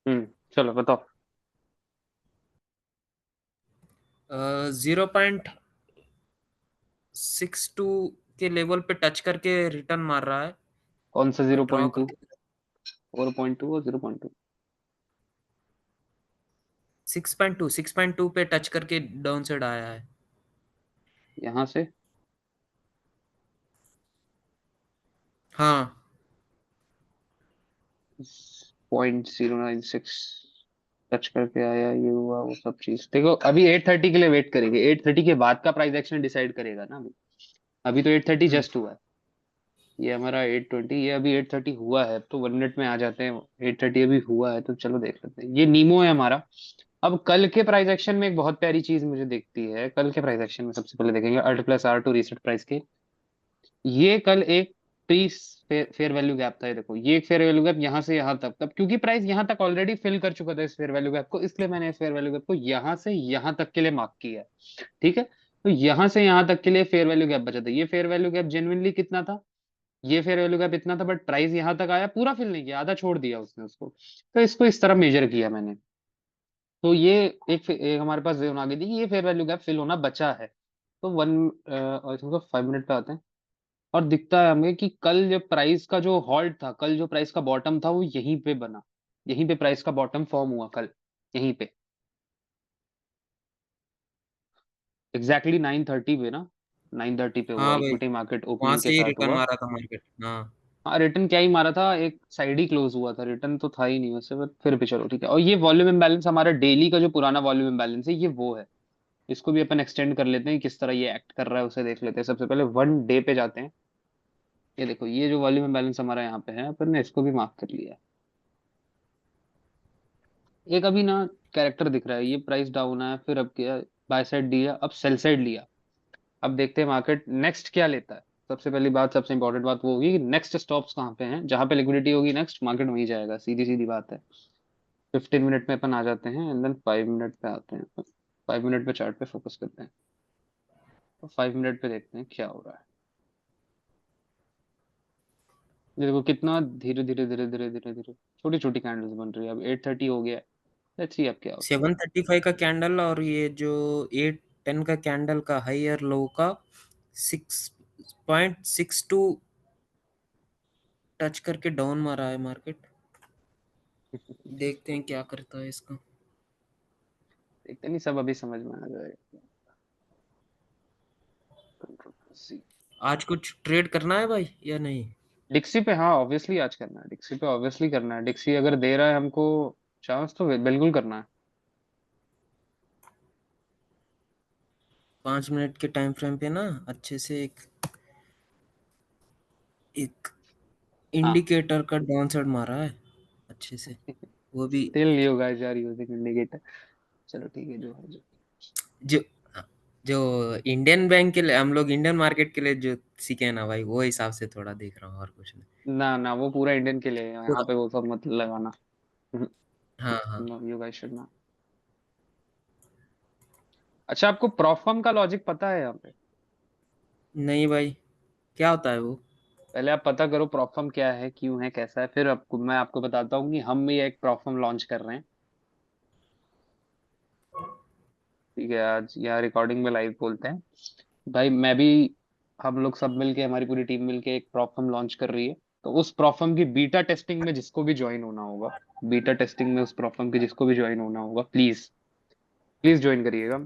चलो बताओ। 0.62 के लेवल पे टच करके रिटर्न मार रहा है। कौन सा जीरो ड्रॉ पॉइंट टू करके 4.2 और 0.2? 6.2 पे टच करके डाउन साइड आया है। यहाँ से हाँ 0.096 टच करके आया, ये हुआ वो सब चीज। देखो अभी 8:30 के लिए वेट करेंगे, 8:30 के बाद का प्राइस एक्शन डिसाइड करेगा ना। अभी अभी तो 8:30 हम्म जस्ट हुआ है। ये हमारा 8:20, ये अभी 8:30 हुआ है, तो 1 मिनट में आ जाते हैं। 8:30 अभी हुआ है, तो चलो देख लेते हैं। ये नीमो है हमारा। अब कल के प्राइस एक्शन में एक बहुत प्यारी चीज मुझे दिखती है। कल के प्राइस एक्शन में सबसे पहले देखेंगे Alt+R टू रीसेट प्राइस के। ये कल एक प्री फेयर वैल्यू गैप था। ये देखो, ये एक फेयर वैल्यू गैप यहाँ से यहाँ तक। तब क्योंकि प्राइस यहाँ तक ऑलरेडी फिल कर चुका था इस फेयर वैल्यू गैप को, इसलिए मैंने इस फेयर वैल्यू गैप को यहाँ से यहाँ तक के लिए मार्क किया है। ठीक है, तो यहाँ से यहाँ तक के लिए फेयर वैल्यू गैप बचा था। ये फेयर वैल्यू गैप जेन्युइनली कितना था? ये फेयर वैल्यू गैप इतना था, बट प्राइस यहाँ तक आया, पूरा फिल नहीं किया, आधा छोड़ दिया उसने उसको। तो इसको इस तरह मेजर किया मैंने। तो ये एक हमारे पास जोन आ गई थी कि ये फेयर वैल्यू गैप फिल होना बचा है। तो आई थिंक 5 मिनट पे आते हैं। और दिखता है हमें कि कल जब प्राइस का जो हॉल्ट था, कल जो प्राइस का बॉटम था, वो यहीं पे बना। यहीं पे प्राइस का बॉटम फॉर्म हुआ कल, यहीं पे एग्जैक्टली 9:30 पे ना। 9:30 पे हुआ हाँ भाई, इक्विटी मार्केट वहां ओपनिंग के से ही साथ रिटर्न हुआ। मारा था मार्केट। हाँ हाँ, रिटर्न क्या ही मारा था, एक साइड ही क्लोज हुआ था, रिटर्न तो था ही नहीं वैसे, बट फिर भी चलो ठीक है। और ये वॉल्यूम इम्बैलेंस हमारा डेली का जो पुराना वॉल्यूम इम्बैलेंस है, ये वो है। इसको भी अपन एक्सटेंड कर लेते हैं, किस तरह ये एक्ट कर रहा है उसे देख लेते हैं। सबसे पहले 1 डे पे जाते हैं। ये देखो, ये जो वॉल्यूम इम्बैलेंस हमारा यहाँ पे है, अपन ने इसको भी मार्क कर लिया है। एक अभी ना कैरेक्टर दिख रहा है, ये प्राइस डाउन है, फिर अब क्या, बाय साइड दिया, अब सेल साइड लिया। अब देखते हैं मार्केट नेक्स्ट क्या लेता है। सबसे पहली बात, सबसे इंपॉर्टेंट बात वो होगी कि नेक्स्ट स्टॉप्स कहाँ पे हैं। जहां पे लिक्विडिटी होगी नेक्स्ट, मार्केट वहीं जाएगा, सीधी सीधी बात है। 15 मिनट में अपन आ जाते हैं, एंड देन 5 मिनट पे आते हैं। 5 मिनट पे चार्ट पे फोकस करते हैं। तो 5 मिनट पे देखते हैं क्या हो रहा है। ये देखो कितना धीरे धीरे धीरे धीरे धीरे धीरे छोटी छोटी कैंडल्स बन रही है। अब 8:30 हो गया है। लेट्स सी अब क्या होता है। 735 का कैंडल, और ये जो 810 का कैंडल का हाई और लो का 6.62 टच करके डाउन मारा है मार्केट। देखते हैं क्या करता है इसका। देखते नहीं, सब अभी समझ में आ जाएगा। कंट्रोल। आज कुछ ट्रेड करना है भाई या नहीं? डिक्सी पे हाँ ऑब्वियसली आज करना है, डिक्सी पे ऑब्वियसली करना है। डिक्सी अगर दे रहा है हमको चांस, तो बिल्कुल करना है। 5 मिनट के टाइम फ्रेम पे ना अच्छे से एक एक हाँ। इंडिकेटर का डाउन साइड मारा है अच्छे से, वो भी। Still you guys are using indicator. चलो ठीक है, जो है जो। जो जो इंडियन बैंक के लिए, हम लोग इंडियन मार्केट के लिए जो सीखे हैं ना भाई, वो हिसाब से थोड़ा देख रहा हूँ और कुछ नहीं। ना ना, वो पूरा इंडियन के लिए है, यहाँ पूरा। पे वो सब मत लगाना। हाँ हाँ। No, you guys should not. अच्छा, आपको प्रॉफर्म का लॉजिक पता है यहाँ पे? नहीं भाई, क्या होता है वो? पहले आप पता करो प्रॉफर्म क्या है, क्यों है, कैसा है, फिर आपको मैं आपको बताता हूँ कि हम भी एक प्रॉफर्म लॉन्च कर रहे हैं। ठीक है, आज यहाँ रिकॉर्डिंग में लाइव बोलते हैं भाई। मैं भी, हम लोग सब मिलके, हमारी पूरी टीम मिलके एक प्रॉफर्म लॉन्च कर रही है। तो उस प्रॉफर्म की बीटा टेस्टिंग में जिसको भी ज्वाइन होना होगा, बीटा टेस्टिंग में उस प्रॉफर्म के जिसको भी ज्वाइन होना होगा, प्लीज प्लीज ज्वाइन करिएगा।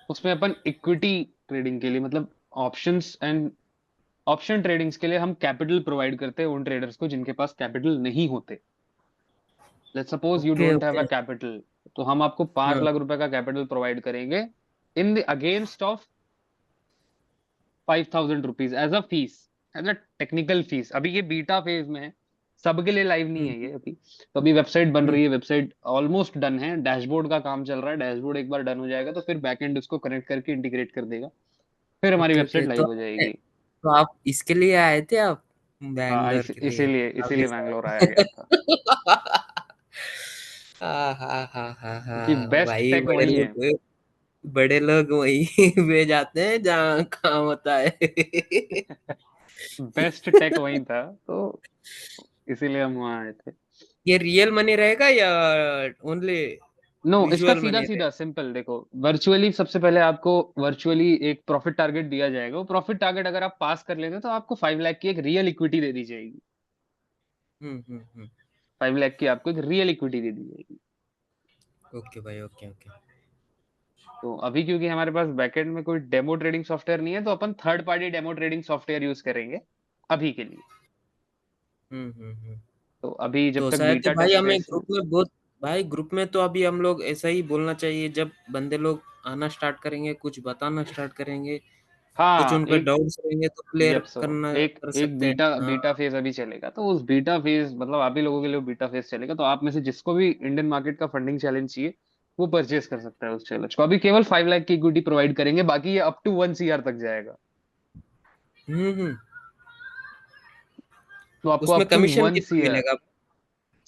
उसमें अपन इक्विटी ट्रेडिंग के लिए, मतलब ऑप्शंस एंड ऑप्शन ट्रेडिंग्स के लिए हम कैपिटल प्रोवाइड करते हैं उन ट्रेडर्स को जिनके पास कैपिटल नहीं होते। Let's suppose you okay don't have a okay. Capital, तो हम आपको पांच हाँ। लाख रुपए का कैपिटल प्रोवाइड करेंगे in the against of 5,000 rupees as a fee, as a technical fee. अभी ये बीटा फेज में है, सबके लिए लाइव नहीं हम्म है ये अभी। तो अभी वेबसाइट बन हम्म। रही है, वेबसाइट ऑलमोस्ट डन है, डैशबोर्ड का काम चल रहा है। डैशबोर्ड एक बार डन हो जाएगा तो फिर बैकएंड उसको कनेक्ट करके इंटीग्रेट कर देगा, फिर हमारी ओके वेबसाइट ओके। लाइव हो जाएगी। तो आप इसके लिए आए थे, आप हाँ, बैंगलोर के लिए? इसीलिए अब इसीलिए इस बैंगलोर आया गया था। हाँ हाँ हाँ हाँ क्योंकि हाँ बेस्ट भाई, टेक वही है। बड़े लोग वही वे जाते हैं जहाँ काम होता है। बेस्ट टेक वही था, तो इसीलिए हम वहाँ आए थे। ये रियल मनी रहेगा या ओनली नो, इसका विजुअल सीधा मनी सीधा रहेगा? सिंपल देखो। वर्चुअली सबसे पहले आपको वर्चुअली एक प्रॉफिट टारगेट दिया जाएगा। वो प्रॉफिट टारगेट अगर आप पास कर लेते हो तो आपको 5 लाख की एक रियल इक्विटी दे दी जाएगी। हम्म। 5 लाख की आपको एक रियल इक्विटी दे दी जाएगी। ओके भाई, ओके ओके। तो अभी क्योंकि हमारे पास बैकएंड में कोई डेमो ट्रेडिंग सॉफ्टवेयर नहीं है, तो अपन third party demo trading software use करेंगे अभी के लिए। हम्म। तो अभी जब तो तक शायद बीटा भाई हमें फेस में। ग्रुप में बहुत, भाई ग्रुप में तो अभी हम लोग ऐसा ही बोलना चाहिए, जब बंदे लोग आना स्टार्ट करेंगे, कुछ बताना स्टार्ट करेंगे, कुछ हाँ उन पे एक, डाउट्स रहेंगे तो क्लियर यप सो करना एक कर एक सकते हैं। बीटा हाँ। बीटा फेज अभी चलेगा, तो उस बीटा फेज मतलब आप ही लोगों के लिए बीटा फेज चलेगा। तो आप में से जिसको भी इंडियन मार्केट का फंडिंग चैलेंज चाहिए, वो परचेज कर सकता है उस चैलेंज को। अभी केवल 5 लाख की इक्विटी प्रोवाइड करेंगे, बाकी ये अप टू 1 CR तक जाएगा। हम्म। तो आपको उसमें अप टू कमीशन वन कितना सी आर मिलेगा?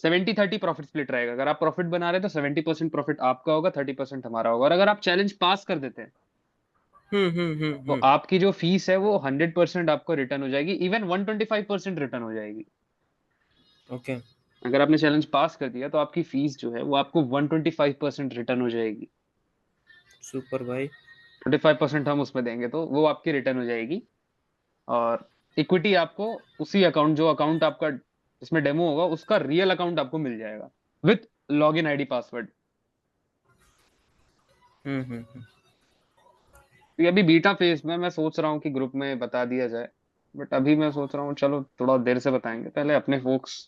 70-30 प्रॉफिट स्प्लिट रहेगा। अगर आप प्रॉफिट बना रहे हैं तो 70% प्रॉफिट आपका होगा, 30% हमारा होगा। और अगर आप चैलेंज पास कर देते हैं तो हम्म। आपकी जो फीस है वो 100% आपको रिटर्न हो जाएगी, इवन 125% रिटर्न हो जाएगी। ओके। अगर आपने चैलेंज पास कर दिया तो आपकी फीस जो है वो आपको 125% रिटर्न हो जाएगी। सुपर भाई। 25% हम उसमें देंगे तो वो आपकी रिटर्न हो जाएगी। और इक्विटी आपको उसी अकाउंट, जो अकाउंट आपका इसमें डेमो होगा, उसका रियल अकाउंट आपको मिल जाएगा with log in ID password. हम्म। तो ये अभी बीटा फेज में मैं सोच रहा हूँ कि ग्रुप में बता दिया जाए। बट अभी मैं सोच रहा हूँ चलो थोड़ा देर से बताएंगे, पहले अपने फोक्स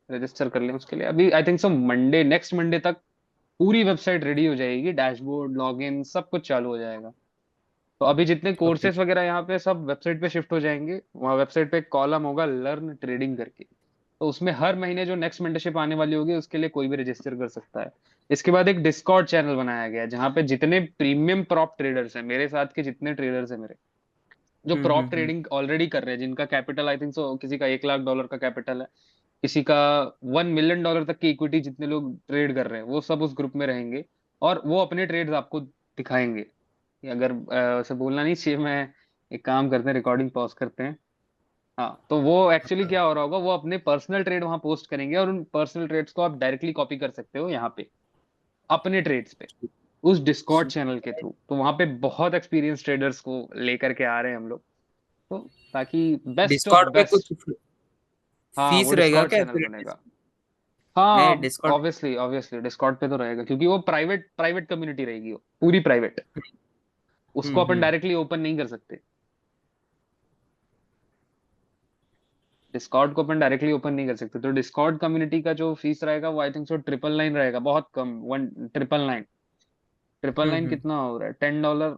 रजिस्टर कर लें उसके लिए। अभी I think so Monday, next Monday तक पूरी वेबसाइट रेडी हो जाएगी, डैशबोर्ड लॉगिन सब कुछ चालू हो जाएगा। तो अभी जितने ओके। कोर्सेज वगैरह यहाँ पे सब वेबसाइट पे शिफ्ट हो जाएंगे। वहाँ वेबसाइट पे एक कॉलम होगा लर्न ट्रेडिंग करके, तो उसमें हर महीने जो नेक्स्ट मेंटरशिप आने वाली होगी उसके लिए कोई भी रजिस्टर कर सकता है। इसके बाद एक डिस्कॉर्ड चैनल बनाया गया है जहाँ पे जितने प्रीमियम प्रॉप ट्रेडर्स हैं, मेरे साथ के जितने ट्रेडर्स हैं मेरे, जो प्रॉप हम्म। ट्रेडिंग ऑलरेडी कर रहे हैं, जिनका कैपिटल आई थिंक सो किसी का $1 लाख का कैपिटल है, किसी का $1 मिलियन तक की इक्विटी, जितने लोग ट्रेड कर रहे हैं वो सब उस ग्रुप में रहेंगे। और वो अपने ट्रेड्स आपको दिखाएंगे। कि अगर ऐसे बोलना नहीं चाहिए, मैं एक काम करते हैं, रिकॉर्डिंग पॉज करते हैं। हाँ, तो वो एक्चुअली क्या हो रहा होगा, वो अपने पर्सनल ट्रेड वहां पोस्ट करेंगे और उन पर्सनल ट्रेड्स को आप डायरेक्टली कॉपी कर सकते हो यहाँ पे अपने ट्रेड्स पे, उस डिस्कॉर्ड चैनल के सुपर। थ्रू। तो वहां पे बहुत एक्सपीरियंस ट्रेडर्स को लेकर के आ रहे हैं हम लोग। तो ताकि बेस्ट ऑफ डिस्कॉर्ड पे कुछ बेस्ट। हाँ, वो फीस रहेगा डिस्कॉर्ड क्या चैनल फिर? बनेगा। हाँ, नहीं, डिस्कॉर्ड। ऑब्वियसली ऑब्वियसली डिस्कॉर्ड पे तो रहेगा, क्योंकि वो प्राइवेट प्राइवेट कम्युनिटी रहेगी, वो पूरी प्राइवेट। उसको अपन हम्म। डायरेक्टली ओपन नहीं कर सकते। डिस्कॉर्ड को अपन डायरेक्टली ओपन नहीं कर सकते। तो डिस्कॉर्ड कम्युनिटी का जो फीस रहेगा वो आई थिंक सो 999 रहेगा, बहुत कम। 1999। 999 हम्म। कितना हो रहा है, $10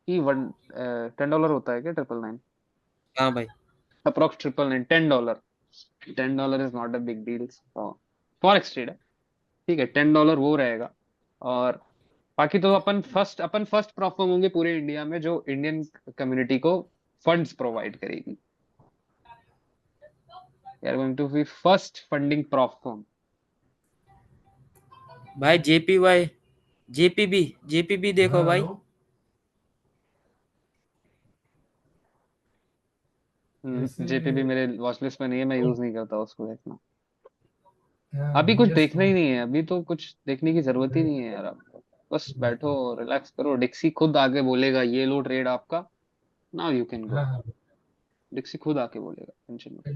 की वन, $10 होता है क्या 999? हाँ भाई। Approx 999, $10। $10 is not a big deal forex trade है। ठीक है, $10 वो रहेगा। और बाकी तो अपन फर्स्ट प्लेटफॉर्म होंगे पूरे इंडिया में जो इंडियन कम्युनिटी को फंड्स प्रोवाइड करेगी। We are going to be first funding platform. भाई जेपीवाई, जेपीबी देखो भाई। जेपीबी मेरे वॉच लिस्ट में नहीं है, मैं यूज नहीं करता उसको देखना। अभी कुछ देखना ही नहीं है, अभी तो कुछ देखने की जरूरत ही नहीं है यार आपको। बस बैठो, रिलैक्स करो, डिक्सी खुद आके बोलेगा ये लो ट्रेड आपका, नाउ यू कैन गो। डिक्सी खुद आके बोलेगा, टेंशन मत लो।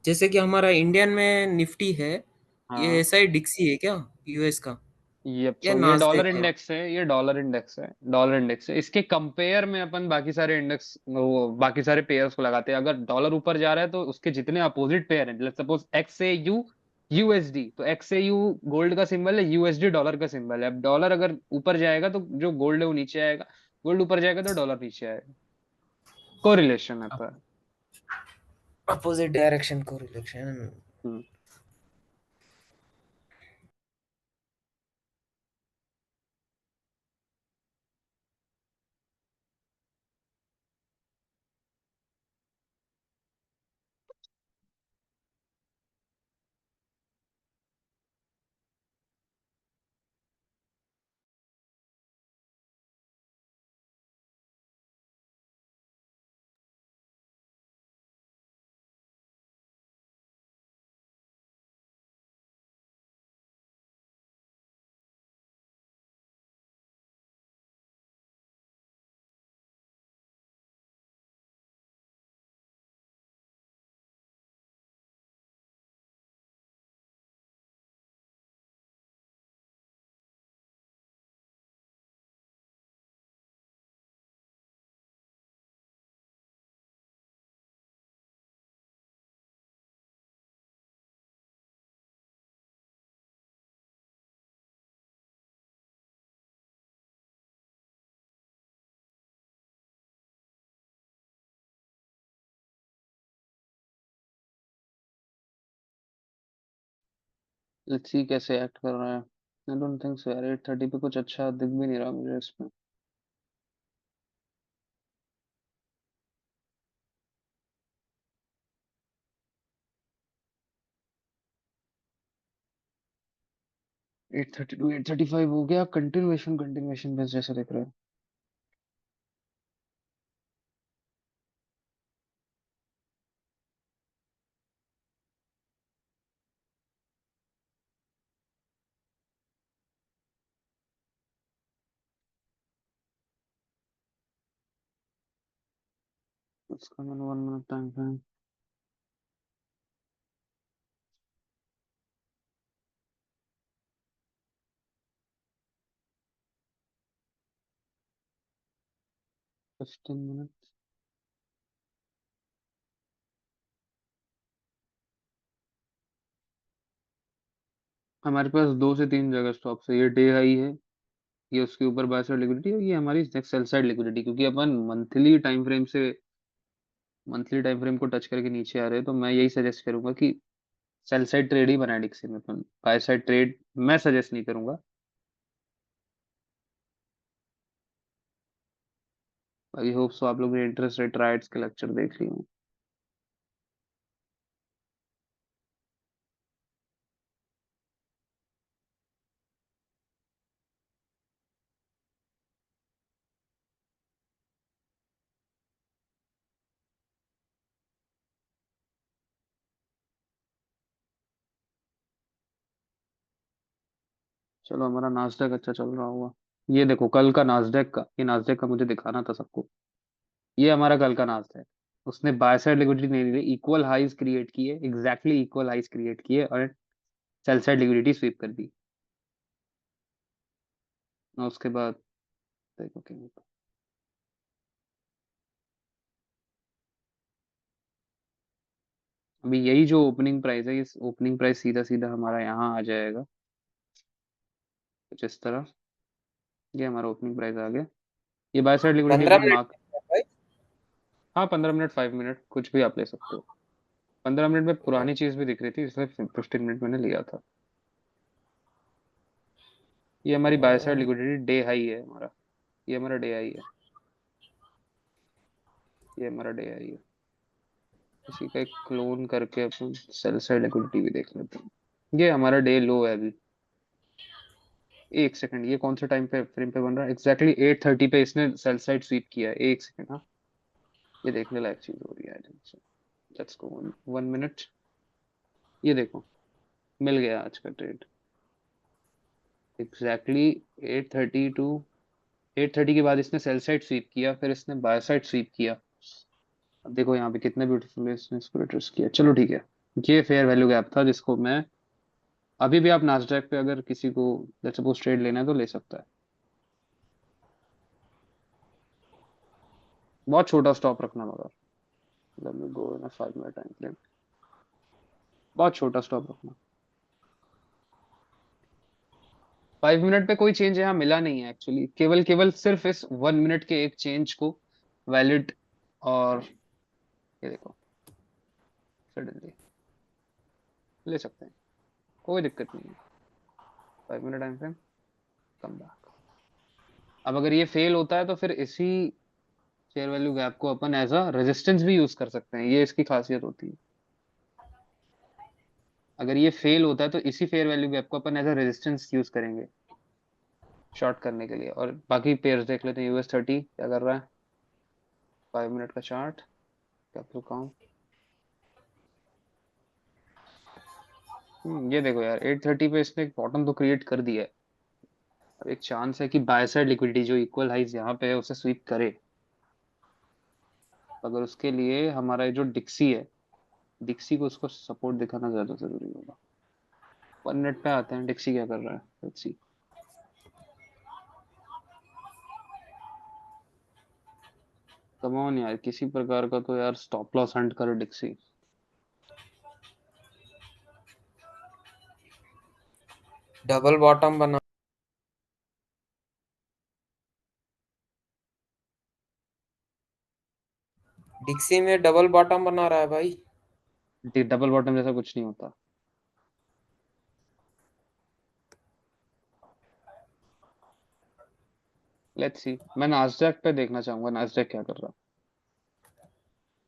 जैसे कि हमारा इंडियन में निफ्टी है, ये हाँ, ऐसा ही डिक्सी है क्या यूएस का? ये या सो ये डॉलर नास्डेक है? इंडेक्स है, ये डॉलर इंडेक्स है, डॉलर इंडेक्स है। इसके कंपेयर में अपन बाकी सारे इंडेक्स, वो बाकी सारे पेयर्स को लगाते हैं। अगर डॉलर ऊपर जा रहा है तो उसके जितने अपोजिट पेयर हैं, लेट्स सपोज XAU यूएसडी, तो XAU गोल्ड का सिंबल है, यूएसडी डॉलर का सिंबल है। अब डॉलर अगर ऊपर जाएगा तो जो गोल्ड है वो नीचे आएगा, गोल्ड ऊपर जाएगा तो डॉलर नीचे आएगा। कोरिलेशन आता है। अपोजिट डायरेक्शन को रिलेक्शन। हम्म। लेट्स सी कैसे एक्ट कर रहा है। आई डोंट थिंक सो यार, 830 पे कुछ अच्छा दिख भी नहीं रहा मुझे इसमें। 832 835 हो गया, कंटिन्यूएशन कंटिन्यूएशन बस जैसे दिख रहा है। उसका मैंने 1 मिनट टाइम फ्रेम। 15 मिनट। हमारे पास 2 से 3 जगह स्टॉप है, ये डे हाई है, ये उसके ऊपर बाय साइड लिक्विडिटी और ये हमारी नेक्स्ट सेल साइड लिक्विडिटी, क्योंकि अपन मंथली टाइम फ्रेम को टच करके नीचे आ रहे हैं, तो मैं यही सजेस्ट करूंगा कि सेल साइड ट्रेड ही बनाए डिक्सी में अपन, बाय साइड ट्रेड मैं सजेस्ट नहीं करूंगा। आई होप सो आप लोग ने इंटरेस्ट रेट राइट्स के लेक्चर देख लिए हों। चलो हमारा नास्डैक अच्छा चल रहा हुआ। ये देखो कल का नास्डैक का, ये नास्डैक का मुझे दिखाना था सबको। ये हमारा कल का नास्डैक, उसने बाय साइड लिक्विडिटी नहीं ली, इक्वल हाइज क्रिएट किए, एग्जैक्टली इक्वल हाइज क्रिएट किए और सेल साइड लिक्विडिटी स्वीप कर दी। और उसके बाद देखो क्या होता है। अभी यही जो ओपनिंग प्राइस है, इस ओपनिंग प्राइस सीधा सीधा हमारा यहाँ आ जाएगा कुछ इस तरह। ये हमारा ओपनिंग प्राइस आ गया। ये by side liquidity 15 upon minute mark. भाई। हाँ 15 मिनट 5 मिनट कुछ भी आप ले सकते हो। 15 मिनट में पुरानी चीज भी दिख रही थी, इसलिए 15 मिनट मैंने लिया था। ये हमारी by side liquidity day high है हमारा। ये हमारा डे हाई है। ये हमारा डे हाई है। इसी का एक क्लोन करके अपन सेल साइड लिक्विडिटी भी देख लेते हैं। ये हमारा डे लो है अभी। एक सेकंड, ये कौन से टाइम पे फ्रेम पे बन रहा है? एग्जैक्टली 830 पे इसने सेल साइड स्वीप किया है। एक सेकंड, हाँ ये देखने लायक चीज हो रही है। Let's go 1 minute. ये देखो, मिल गया आज का ट्रेड। एग्जैक्टली 830 के बाद इसने सेल साइड स्वीप किया, फिर इसने बाय साइड स्वीप किया। अब देखो यहाँ पे कितना ब्यूटीफुल है, इसने इसको रिट्रेस किया। चलो ठीक है, ये फेयर वैल्यू गैप था जिसको मैं, अभी भी आप नास्डैक पे अगर किसी को लेट्स सपोज ट्रेड लेना है तो ले सकता है। बहुत छोटा स्टॉप रखना मगर, लेट मी गो इन अ 5 मिनट टाइम फ्रेम। बहुत छोटा स्टॉप रखना। 5 मिनट पे कोई चेंज यहाँ मिला नहीं है एक्चुअली, केवल केवल सिर्फ इस 1 मिनट के एक चेंज को वैलिड। और ये देखो, सडनली ले सकते हैं, कोई दिक्कत नहीं है। 5 minute time frame, come back. अब अगर ये फेल होता है तो फिर इसी शेयर वैल्यू गैप को अपन एज अ रेजिस्टेंस भी यूज कर सकते हैं, ये इसकी खासियत होती है। अगर ये फेल होता है तो इसी फेयर वैल्यू गैप को अपन एज अ रेजिस्टेंस यूज करेंगे शॉर्ट करने के लिए। और बाकी पेयर्स देख लेते हैं। US30 क्या कर रहा है? 5 मिनट का चार्ट, कैपिटल काउंट। ये देखो यार, 830 पे इसने एक बॉटम तो क्रिएट कर दिया है। अब एक चांस है कि बाय साइड लिक्विडिटी जो इक्वल हाइज यहाँ पे है उसे स्वीप करे। अगर उसके लिए हमारा ये जो डिक्सी है, डिक्सी को उसको सपोर्ट दिखाना ज्यादा जरूरी होगा। 1 मिनट पे आते हैं, डिक्सी क्या कर रहा है, लेट्स सी। कम ऑन यार, किसी प्रकार का तो यार स्टॉप लॉस हंट कर डिक्सी। डबल बॉटम बना। डिक्सी में डबल बॉटम बना रहा है भाई। डबल बॉटम जैसा कुछ नहीं होता। लेट्स सी, मैं नास्डैक पे देखना चाहूंगा, नास्डैक क्या कर रहा है।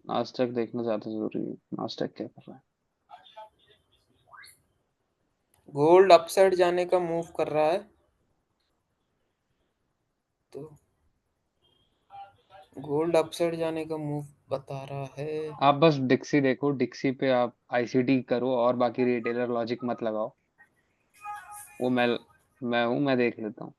नास्डैक देखना ज्यादा जरूरी है, नास्डैक क्या कर रहा है। गोल्ड अपसाइड जाने का मूव कर रहा है, तो गोल्ड अपसाइड जाने का मूव बता रहा है। आप बस डिक्सी देखो, डिक्सी पे आप आईसीडी करो और बाकी रिटेलर लॉजिक मत लगाओ। वो मैं हूँ, मैं देख लेता हूँ।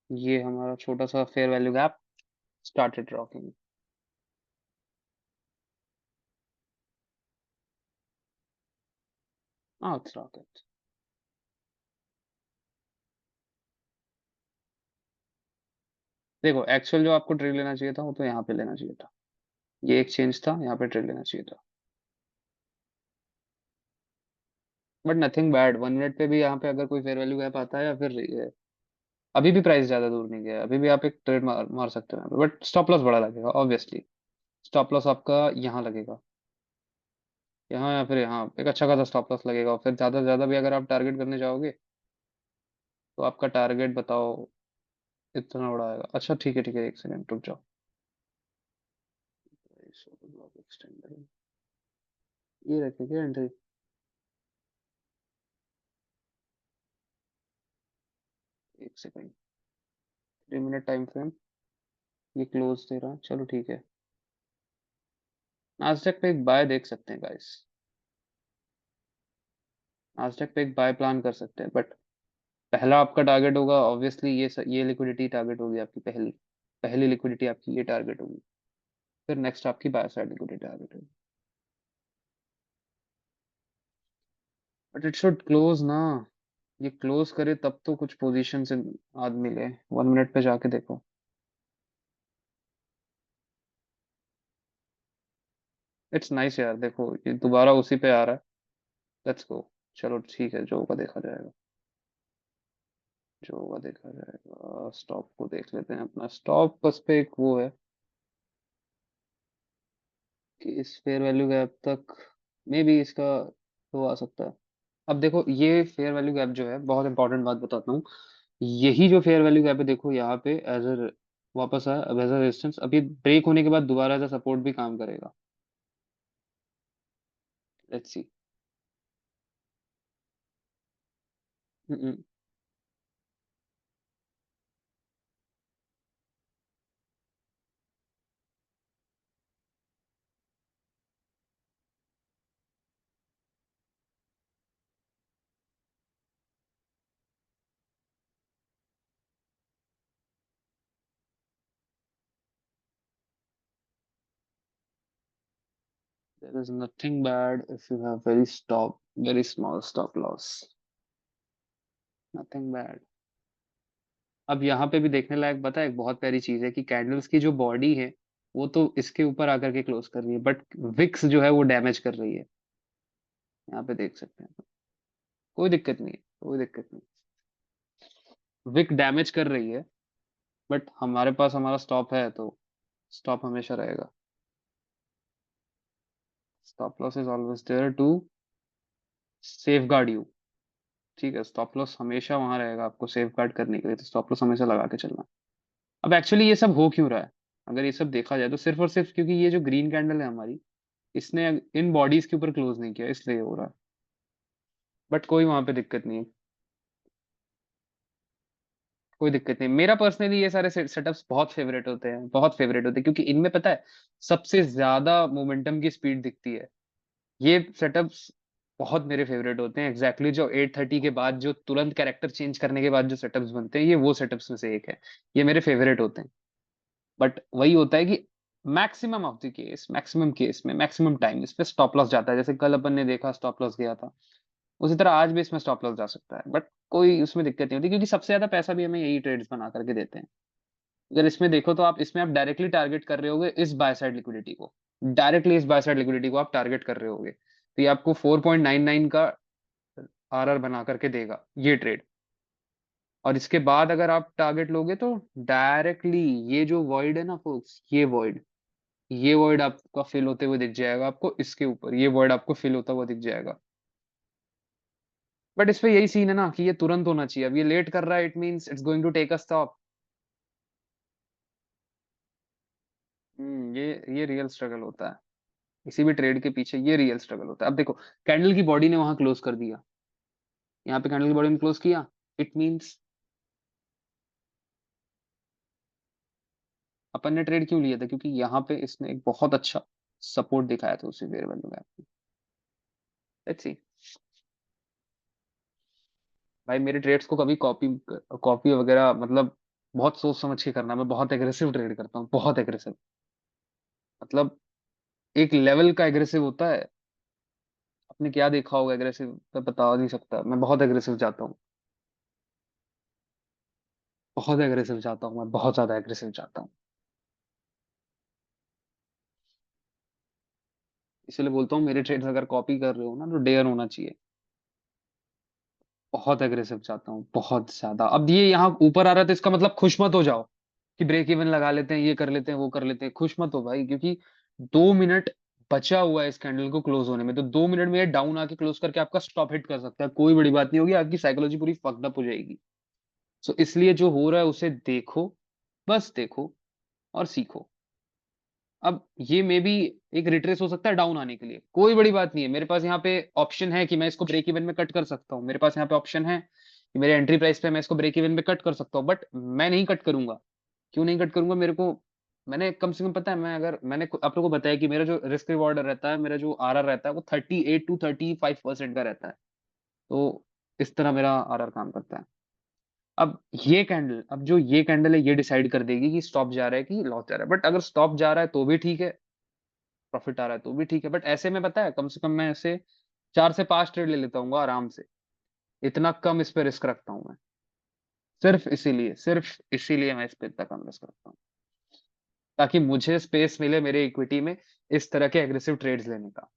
ये हमारा छोटा सा fair value gap started rocking. हाँ इट्स रॉकेट। देखो एक्चुअल जो आपको ट्रेड लेना चाहिए था वो तो यहाँ पे लेना चाहिए था। ये एक चेंज था, यहाँ पे ट्रेड लेना चाहिए था। बट नथिंग बैड, 1 मिनट पे भी यहाँ पे अगर कोई फेयर वैल्यू गैप आता है या फिर ये, अभी भी प्राइस ज्यादा दूर नहीं गया है, अभी भी आप एक ट्रेड मार सकते हो यहाँ पे, बट स्टॉप लॉस बड़ा लगेगा ऑब्वियसली। स्टॉप लॉस आपका यहाँ लगेगा, यहाँ या फिर यहाँ एक अच्छा खासा स्टॉप लॉस लगेगा, और फिर ज्यादा से ज्यादा भी अगर आप टारगेट करने जाओगे तो आपका टारगेट बताओ इतना बड़ा आएगा। अच्छा ठीक है, एक सेकंड रुक जाओ। ये रखें क्या entry, 1 second, 3 minute time frame, ये क्लोज दे रहा है, चलो ठीक है। नास्डैक पे एक बाय देख सकते हैं गाइस, नास्डैक पे एक बाय प्लान कर सकते हैं, बट पहला आपका टारगेट होगा ऑब्वियसली ये लिक्विडिटी टारगेट होगी आपकी पहली, पहली लिक्विडिटी आपकी ये टारगेट होगी। फिर नेक्स्ट आपकी बाय साइड लिक्विडिटी टारगेट होगी। बट इट शुड क्लोज ना, ये क्लोज करे तब तो कुछ पोजीशन से आदमी ले। 1 मिनट पे जाके देखो। इट्स नाइस यार, देखो ये दोबारा उसी पे आ रहा है। Let's go. चलो ठीक है, जो होगा देखा जाएगा, जो होगा देखा जाएगा। स्टॉप को देख लेते हैं, अपना स्टॉप बस पे एक वो है कि इस फेयर वैल्यू गैप तक मे बी इसका तो आ सकता है। अब देखो ये फेयर वैल्यू गैप जो है, बहुत इंपॉर्टेंट बात बताता हूँ, यही जो फेयर वैल्यू गैप है देखो यहाँ पे एज अ वापस आया, अब एज अ रेजिस्टेंस, अब ये ब्रेक होने के बाद दोबारा एज अ सपोर्ट भी काम करेगा। Let's see. There is nothing bad if you have very small stop loss. Nothing bad. अब यहाँ पे भी देखने लायक पता है, एक बहुत प्यारी चीज है कि कैंडल्स की जो बॉडी है वो तो इसके ऊपर आकर के क्लोज कर रही है, बट विक्स जो है वो डैमेज कर रही है। यहाँ पे देख सकते हैं, कोई दिक्कत नहीं है, कोई दिक्कत नहीं। विक डैमेज कर रही है, बट हमारे पास हमारा स्टॉप है तो स्टॉप हमेशा रहेगा। Stop loss is always there to safeguard you. ठीक है, स्टॉप लॉस हमेशा वहां रहेगा आपको सेफ गार्ड करने के लिए, तो स्टॉप लॉस हमेशा लगा के चलना। अब एक्चुअली ये सब हो क्यों रहा है, अगर ये सब देखा जाए तो सिर्फ और सिर्फ क्योंकि ये जो ग्रीन कैंडल है हमारी, इसने इन बॉडीज के ऊपर क्लोज नहीं किया, इसलिए हो रहा है। बट कोई वहां पे दिक्कत नहीं है, कोई दिक्कत नहीं। मेरा पर्सनली ये सारे सेटअप्स बहुत फेवरेट होते हैं, बहुत फेवरेट होते हैं, क्योंकि इनमें पता है सबसे ज्यादा मोमेंटम की स्पीड दिखती है। ये सेटअप्स बहुत मेरे फेवरेट होते हैं, एग्जैक्टली जो 8:30 के बाद जो तुरंत कैरेक्टर चेंज करने के बाद जो सेटअप्स बनते हैं, ये वो सेटअप्स में से एक है। ये मेरे फेवरेट होते हैं। बट वही होता है कि मैक्सिमम केस में मैक्सिमम टाइम इस पे स्टॉप लॉस जाता है, जैसे कल अपन ने देखा स्टॉप लॉस गया था, उसी तरह आज भी इसमें स्टॉप लॉस जा सकता है, बट कोई उसमें दिक्कत नहीं होती क्योंकि सबसे ज्यादा पैसा भी हमें यही ट्रेड्स बना करके देते हैं। अगर इसमें देखो तो आप इसमें आप डायरेक्टली टारगेट कर रहे होगे इस बाय साइड लिक्विडिटी को, डायरेक्टली इस बाय साइड लिक्विडिटी को आप टारगेट कर रहे होगे, तो ये आपको 4.99 का आरआर बना करके देगा ये ट्रेड। और इसके बाद अगर आप टारगेट लोगे तो डायरेक्टली ये जो वॉइड है ना फोक्स, ये वॉइड आपका फिल होते हुए दिख जाएगा आपको, इसके ऊपर ये वॉइड आपको फिल होता हुआ दिख जाएगा। बट इस पे यही सीन है ना कि ये तुरंत होना चाहिए, अब ये लेट कर रहा है, it means it's going to take a stop. ये रियल स्ट्रगल होता है, किसी भी ट्रेड के पीछे ये रियल स्ट्रगल होता है। अब देखो कैंडल की बॉडी ने वहां क्लोज कर दिया, यहाँ पे कैंडल की बॉडी ने क्लोज किया, इट मींस अपन ने ट्रेड क्यों लिया था, क्योंकि यहाँ पे इसने एक बहुत अच्छा सपोर्ट दिखाया था उसी फेयर वैल्यू में। Let's see. भाई मेरे ट्रेड्स को कभी कॉपी कॉपी वगैरह मतलब बहुत सोच समझ के करना, मैं बहुत एग्रेसिव ट्रेड करता हूँ, बहुत एग्रेसिव, मतलब एक लेवल का एग्रेसिव होता है। आपने क्या देखा होगा एग्रेसिव, मैं बता नहीं सकता, मैं बहुत एग्रेसिव जाता हूँ, बहुत एग्रेसिव जाता हूँ, मैं बहुत ज्यादा एग्रेसिव जाता हूँ। इसलिए बोलता हूँ मेरे ट्रेड्स अगर कॉपी कर रहे हो ना तो डेयर होना चाहिए। बहुत एग्रेसिव जाता हूँ, बहुत ज्यादा। अब ये यहाँ ऊपर आ रहा है तो इसका मतलब खुश मत हो जाओ कि ब्रेक इवन लगा लेते हैं, ये कर लेते हैं, वो कर लेते हैं, खुश मत हो भाई, क्योंकि 2 मिनट बचा हुआ है इस कैंडल को क्लोज होने में, तो 2 मिनट में ये डाउन आके क्लोज करके आपका स्टॉप हिट कर सकता है, कोई बड़ी बात नहीं होगी, आपकी साइकोलॉजी पूरी फक्ड अप हो जाएगी। सो इसलिए जो हो रहा है उसे देखो, बस देखो और सीखो। अब ये मे बी एक रिट्रेस हो सकता है डाउन आने के लिए, कोई बड़ी बात नहीं है, मेरे पास यहाँ पे ऑप्शन है कि मैं इसको ब्रेक इवन में कट कर सकता हूँ, मेरे पास यहाँ पे ऑप्शन है कि मेरे एंट्री प्राइस पे मैं इसको ब्रेक इवन में कट कर सकता हूँ, बट मैं नहीं कट करूंगा। क्यों नहीं कट करूंगा, मेरे को, मैंने कम से कम पता है, मैं अगर मैंने आप लोगों को बताया कि मेरा जो रिस्क रिवॉर्ड रहता है, मेरा जो आरआर रहता है वो 38 to 35% का रहता है, तो इस तरह मेरा आरआर काम करता है। अब ये कैंडल है, ये डिसाइड कर देगी कि स्टॉप जा रहा है कि लॉस जा रहा है, बट अगर स्टॉप जा रहा है तो भी ठीक है, प्रॉफिट आ रहा है तो भी ठीक है, बट ऐसे में पता है कम से कम मैं ऐसे 4 से 5 ट्रेड ले लेता हूँ आराम से, इतना कम इस पे रिस्क रखता हूँ मैं, सिर्फ इसीलिए मैं इस पे इतना कम रिस्क रखता हूँ, ताकि मुझे स्पेस मिले मेरे इक्विटी में इस तरह के एग्रेसिव ट्रेड्स लेने का,